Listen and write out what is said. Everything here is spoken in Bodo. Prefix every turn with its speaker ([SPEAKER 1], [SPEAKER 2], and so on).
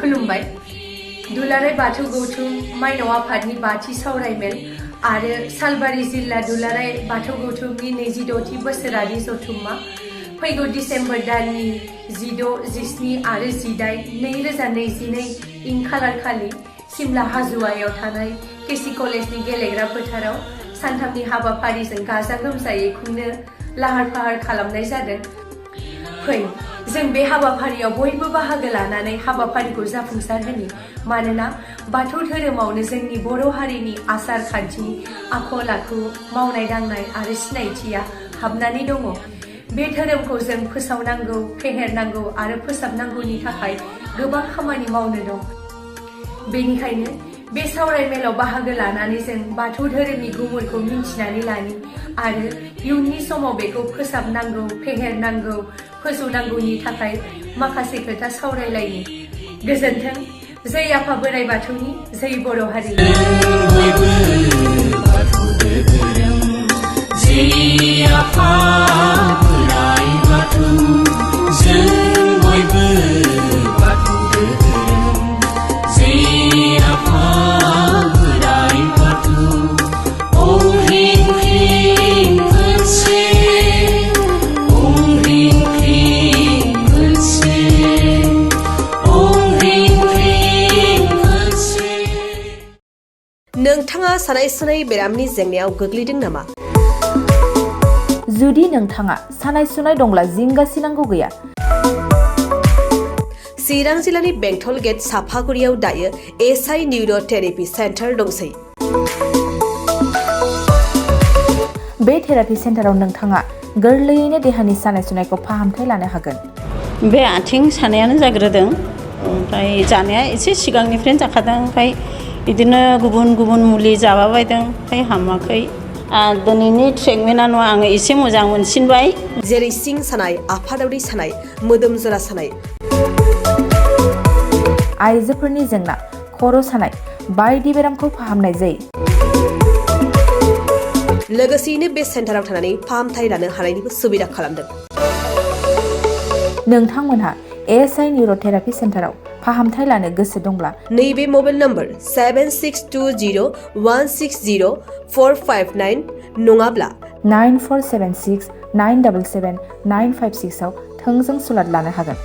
[SPEAKER 1] खुलुमबाय दुलाराय बाथौ गौथुम माइनाव आफादनि बाथि सावरायमेल आरो सालबारि जिल्ला दुलाराय बाथौ गौथुमनि 26थि बोसोरारि जथुम्मा फैगौ डिसेम्बर दाननि 16, 17 आरो 18, 2022 खालार खालि सिमला हाजुवायाव थानाय केसि कलेजनि गेलेग्रा फोथाराव सानथामनि हाबाफारिजों गाजा गोमजायै खुंनो लाहार फाहार खालामनाय जादों। फै जों बे हाबाफारियाव बयबो बाहागो लानानै हाबाफारिखौ जाफुंसार होनि मानोना बाथौ धोरोमावनो जोंनि बर' हारिनि आसार खान्थि आखल आखु मावनाय दांनाय आरो सिनायथिया हाबनानै दङ। बे धोरोमखौ जों फोसावनांगौ फेहेरनांगौ आरो फोसाबनांगौनि थाखाय गोबां खामानि मावनो दं। बेनिखायनो बे सावरायमेलाव बाहागो लानानै जों बाथौ धोरोमनि गुमुरखौ मिन्थिनानै लानि आरो इयुननि समाव बेखौ फोसाबनांगौ फेहेरनांगौ फोजौनांगौनि थाखाय माखासे खोथा सावरायलायनि। गोजोन्थों। जै आफा बोराइ बाथौनि जै बर' हारि।
[SPEAKER 2] नोंथाङा सानाय सुनाय बेरामनि जेंनायाव गोग्लैदों नामा?
[SPEAKER 3] जुदि नोंथाङा सानाय सुनाय दंब्ला जिंगासिनांगौ गैया।
[SPEAKER 2] चिरां जिल्लानि बेंटल गेट साफागुरियाव दायो एसआइ निउर' थेरापि सेन्टार दंसै।
[SPEAKER 3] बे थेरापि सेन्टाराव नोंथाङा गोरलैयैनो देहानि सानाय सुनायखौ फाहामथाय लानो हागोन।
[SPEAKER 4] बे आथिं सानायानो जाग्रोदों, ओमफ्राय जानाया एसे सिगांनिफ्रायनो जाखादों, ओमफ्राय बिदिनो गुबुन गुबुन मुलि जाबाबायदों, ओमफ्राय हामाखै। दिनैनि ट्रिटमेन्टआ नङा, आङो एसे मोजां मोनसिनबाय।
[SPEAKER 2] जेरै सिं सानाय, आफादावरि सानाय, मोदोम जरा सानाय,
[SPEAKER 3] आइजोफोरनि जेंना, खर' सानाय बायदि बेरामखौ फाहामनाय जायो।
[SPEAKER 2] लोगोसेयैनो बे सेन्टाराव थानानै फाहामथाय लानो हानायनिबो सुबिदा खालामदों।
[SPEAKER 3] नोंथांमोनहा एसआइ निउर' थेरापि सेन्टाराव फाहामथाय लानो गोसो दंब्ला
[SPEAKER 2] नैबे मबाइल नम्बर 7620160459 नङाब्ला
[SPEAKER 3] 9476977956 आव थोंजों सुलाद लानो हागोन।